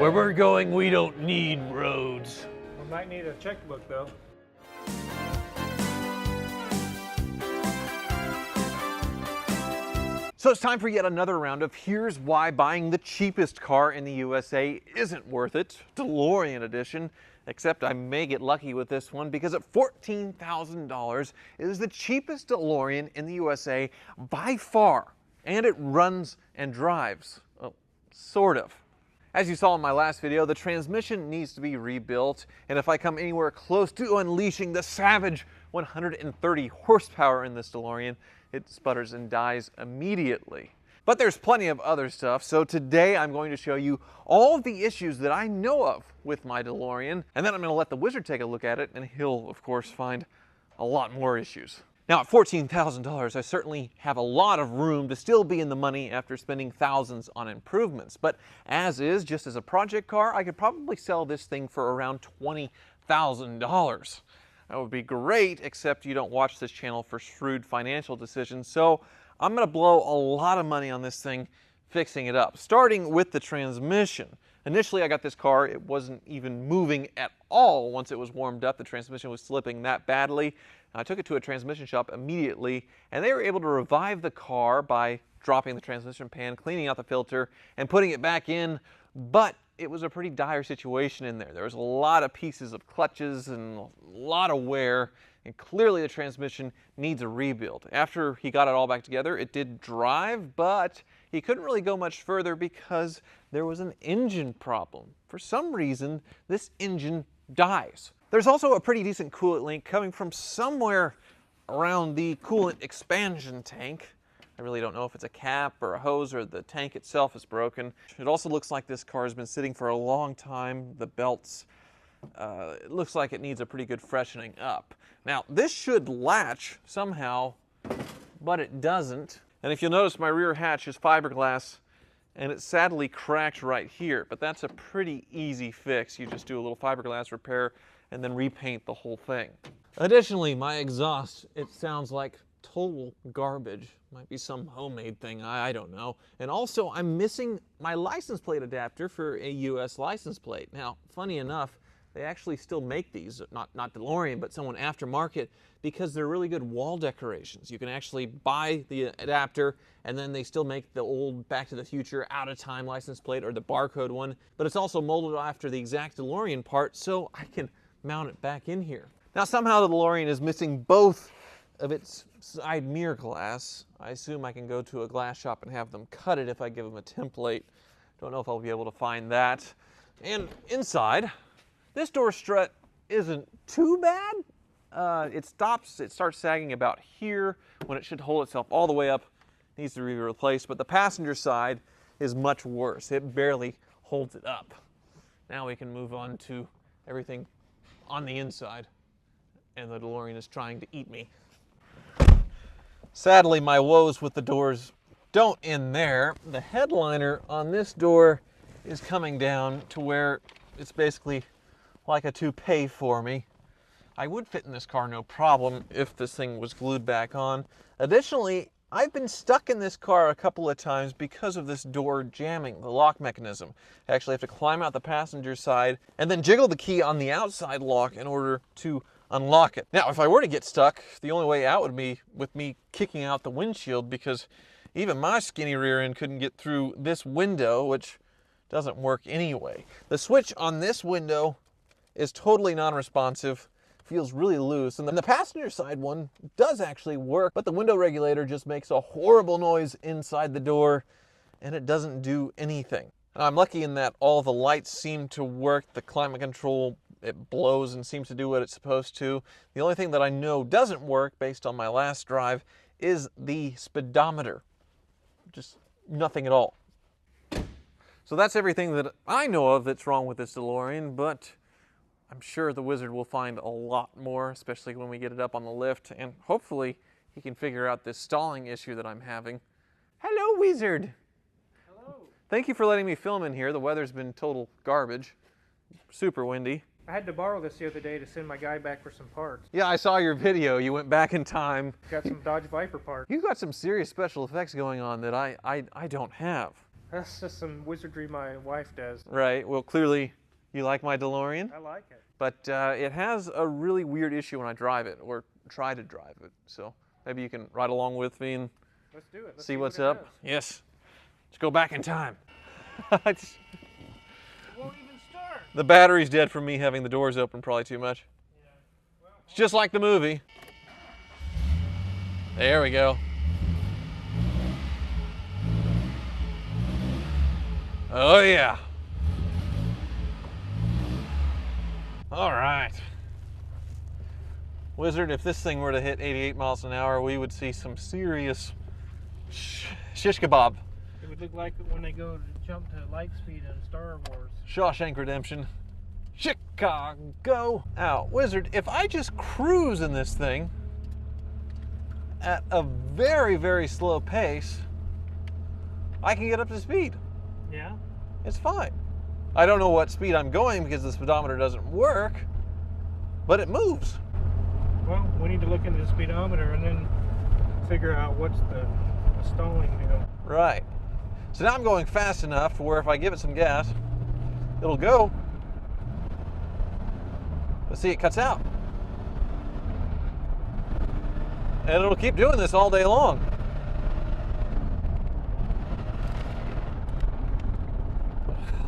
Where we're going, we don't need roads. We might need a checkbook, though. So it's time for yet another round of here's why buying the cheapest car in the USA isn't worth it, DeLorean edition. Except I may get lucky with this one because at $14,000, it is the cheapest DeLorean in the USA by far. And it runs and drives. Well, sort of. As you saw in my last video, the transmission needs to be rebuilt, and if I come anywhere close to unleashing the savage 130 horsepower in this DeLorean, it sputters and dies immediately. But there's plenty of other stuff, so today I'm going to show you all of the issues that I know of with my DeLorean, and then I'm going to let the wizard take a look at it, and he'll, of course, find a lot more issues. Now, at $14,000, I certainly have a lot of room to still be in the money after spending thousands on improvements. But as is, just as a project car, I could probably sell this thing for around $20,000. That would be great, except you don't watch this channel for shrewd financial decisions. So I'm going to blow a lot of money on this thing fixing it up, starting with the transmission. Initially, I got this car, it wasn't even moving at all once it was warmed up. The transmission was slipping that badly. I took it to a transmission shop immediately, and they were able to revive the car by dropping the transmission pan, cleaning out the filter, and putting it back in, but it was a pretty dire situation in there. There was a lot of pieces of clutches and a lot of wear, and clearly the transmission needs a rebuild. After he got it all back together, it did drive, but he couldn't really go much further because there was an engine problem. For some reason, this engine dies. There's also a pretty decent coolant leak coming from somewhere around the coolant expansion tank. I really don't know if it's a cap or a hose or the tank itself is broken. It also looks like this car has been sitting for a long time. The belts, it looks like it needs a pretty good freshening up. Now, this should latch somehow, but it doesn't. And if you'll notice, my rear hatch is fiberglass, and it's sadly cracked right here, but that's a pretty easy fix. You just do a little fiberglass repair and then repaint the whole thing. Additionally, my exhaust, it sounds like total garbage. Might be some homemade thing, I don't know. And also, I'm missing my license plate adapter for a US license plate. Now, funny enough, they actually still make these, not DeLorean, but someone aftermarket, because they're really good wall decorations. You can actually buy the adapter, and then they still make the old Back to the Future out-of-time license plate, or the barcode one, but it's also molded after the exact DeLorean part, so I can mount it back in here. Now, somehow the DeLorean is missing both of its side mirror glass. I assume I can go to a glass shop and have them cut it if I give them a template. Don't know if I'll be able to find that. And inside, this door strut isn't too bad. It starts sagging about here when it should hold itself all the way up. Needs to be replaced, but the passenger side is much worse. It barely holds it up. Now we can move on to everything on the inside, and the DeLorean is trying to eat me. Sadly, my woes with the doors don't end there. The headliner on this door is coming down to where it's basically like a toupee for me. I would fit in this car no problem if this thing was glued back on. Additionally, I've been stuck in this car a couple of times because of this door jamming, the lock mechanism. I actually have to climb out the passenger side and then jiggle the key on the outside lock in order to unlock it. Now, if I were to get stuck, the only way out would be with me kicking out the windshield, because even my skinny rear end couldn't get through this window, which doesn't work anyway. The switch on this window is totally non-responsive, feels really loose, and the passenger side one does actually work, but the window regulator just makes a horrible noise inside the door, and it doesn't do anything. And I'm lucky in that all the lights seem to work. The climate control, it blows and seems to do what it's supposed to. The only thing that I know doesn't work, based on my last drive, is the speedometer. Just nothing at all. So that's everything that I know of that's wrong with this DeLorean, but I'm sure the wizard will find a lot more, especially when we get it up on the lift, and hopefully he can figure out this stalling issue that I'm having. Hello, wizard. Hello. Thank you for letting me film in here. The weather's been total garbage. Super windy. I had to borrow this the other day to send my guy back for some parts. Yeah, I saw your video. You went back in time. Got some Dodge Viper parts. You've got some serious special effects going on that I don't have. That's just some wizardry my wife does. Right. Well, clearly you like my DeLorean. I like it. But it has a really weird issue when I drive it, or try to drive it. So maybe you can ride along with me and Let's do it. Let's see what's what it up. does. Yes. Let's go back in time. It won't even start. The battery's dead from me having the doors open probably too much. Yeah. Well, It's just like the movie. There we go. Oh yeah. All right. Wizard, if this thing were to hit 88 miles an hour, we would see some serious shish kebab. it would look like when they go to jump to light speed in Star Wars. Shawshank Redemption. Chicago. Now, Wizard, if I just cruise in this thing at a very, very slow pace, I can get up to speed. Yeah. It's fine. I don't know what speed I'm going because the speedometer doesn't work, but it moves. Well, we need to look into the speedometer and then figure out what's the stalling deal. Right. So now I'm going fast enough to where if I give it some gas, it'll go. But see, it cuts out. And it'll keep doing this all day long.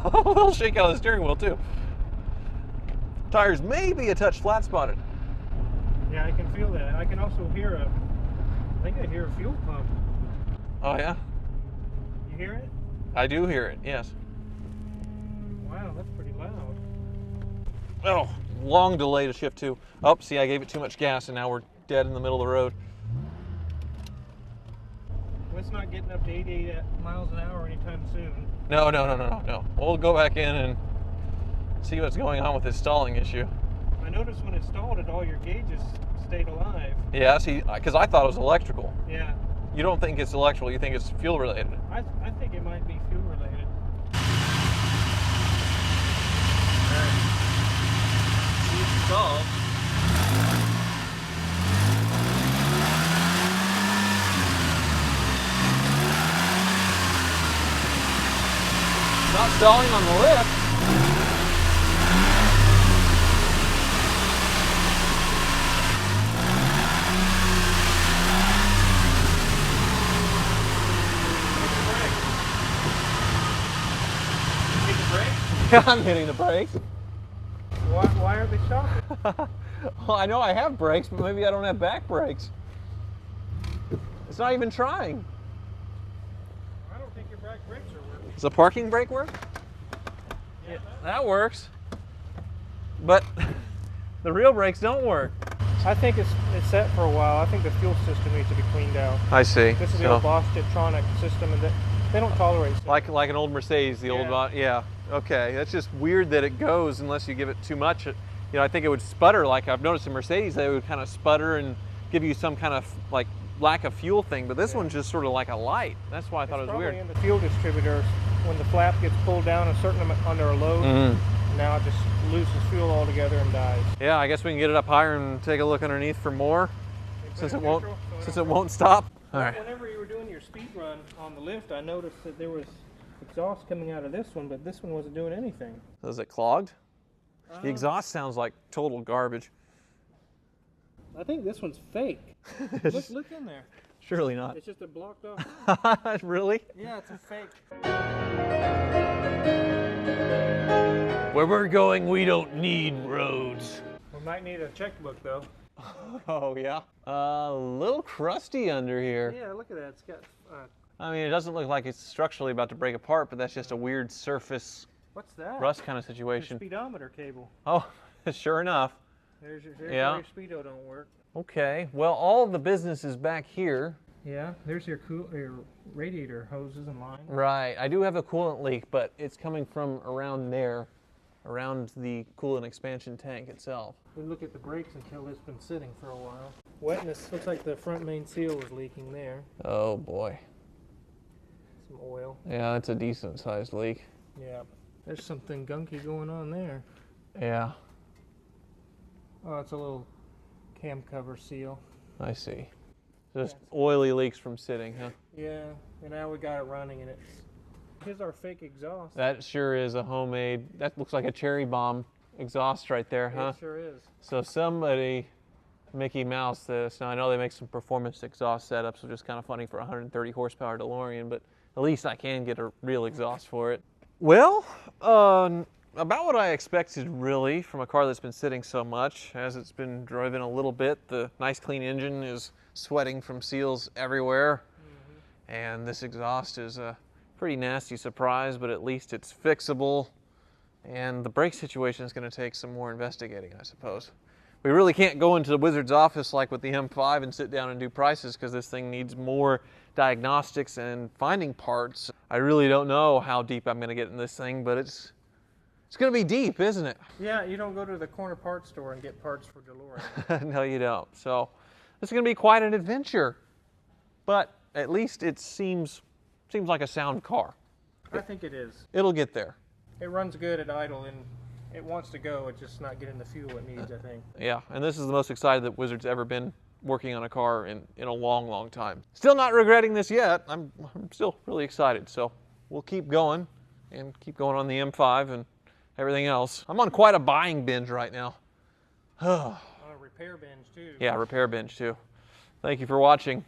It'll shake out the steering wheel too. Tires may be a touch flat spotted. Yeah, I can feel that. I can also hear I think I hear a fuel pump. Oh yeah? You hear it? I do hear it, yes. Wow, that's pretty loud. Oh, long delay to shift to. Oh, see, I gave it too much gas and now we're dead in the middle of the road. Well, it's not getting up to 88 miles an hour anytime soon. No. We'll go back in and see what's going on with this stalling issue. I noticed when it stalled it, all your gauges stayed alive. Yeah, see, because I thought it was electrical. Yeah. You don't think it's electrical, you think it's fuel related. I think it might be fuel related. See if it's stalled. Not stalling on the lift. Yeah, I'm hitting the brakes. Why are they stopping? Well, I know I have brakes, but maybe I don't have back brakes. It's not even trying. I don't think your back brakes are working. Does the parking brake work? Yeah. That works. But the real brakes don't work. I think it's set for a while. I think the fuel system needs to be cleaned out. I see. This is the old Bosch Tiptronic system, and they don't tolerate it. Like an old Mercedes, the old Yeah. yeah. Okay, that's just weird that it goes unless you give it too much. You know, I think it would sputter. Like I've noticed in Mercedes, they would kind of sputter and give you some kind of like lack of fuel thing. But this one's just sort of like a light. That's why I thought it was Probably weird. in the fuel distributors, when the flap gets pulled down a certain amount under a load, now it just loses fuel altogether and dies. Yeah, I guess we can get it up higher and take a look underneath for more, since it won't stop. All right. Whenever you were doing your speed run on the lift, I noticed that there was exhaust coming out of this one, but this one wasn't doing anything. Is it clogged? The exhaust sounds like total garbage. I think this one's fake. look in there. Surely not. It's just a blocked off. Really? Yeah, it's a fake. Where we're going, we don't need roads. We might need a checkbook though. Oh yeah. A little crusty under here. Yeah, look at that. It's got. I mean, it doesn't look like it's structurally about to break apart, but that's just a weird surface What's that? rust kind of Your situation. speedometer cable. Oh, sure enough. There's Yeah. where your speedo don't work. Okay. Well, all of the business is back here. Yeah, there's your radiator hoses and line. Right. I do have a coolant leak, but it's coming from around there, around the coolant expansion tank itself. We look at the brakes until it's been sitting for a while. Wetness looks like the front main seal is leaking there. Oh boy. Some oil. Yeah, it's a decent sized leak. Yeah. There's something gunky going on there. Yeah, Oh, it's a little cam cover seal. I see. Just oily leaks from sitting, huh? Yeah, and now we got it running and it's Here's our fake exhaust. That sure is a homemade, that looks like a cherry bomb exhaust right there, huh? It sure is. So somebody Mickey Mouse this. Now I know they make some performance exhaust setups, which is kind of funny for a 130 horsepower DeLorean, but at least I can get a real exhaust for it. Well, about what I expected really from a car that's been sitting so much. As it's been driven a little bit, the nice clean engine is sweating from seals everywhere. And this exhaust is a pretty nasty surprise, but at least it's fixable. And the brake situation is going to take some more investigating, I suppose. We really can't go into the wizard's office like with the M5 and sit down and do prices, because this thing needs more diagnostics and finding parts. I really don't know how deep I'm going to get in this thing, but it's going to be deep, isn't it? Yeah, you don't go to the corner parts store and get parts for DeLorean. No, you don't. So this is going to be quite an adventure, but at least it seems like a sound car. I think it is. It'll get there. It runs good at idle, and it wants to go. It's just not getting the fuel it needs, I think. Yeah, and this is the most excited that Wizard's ever been working on a car in a long, long time. Still not regretting this yet. I'm still really excited. So we'll keep going and keep going on the M5 and everything else. I'm on quite a buying binge right now. On a repair binge, too. Yeah, repair binge, too. Thank you for watching.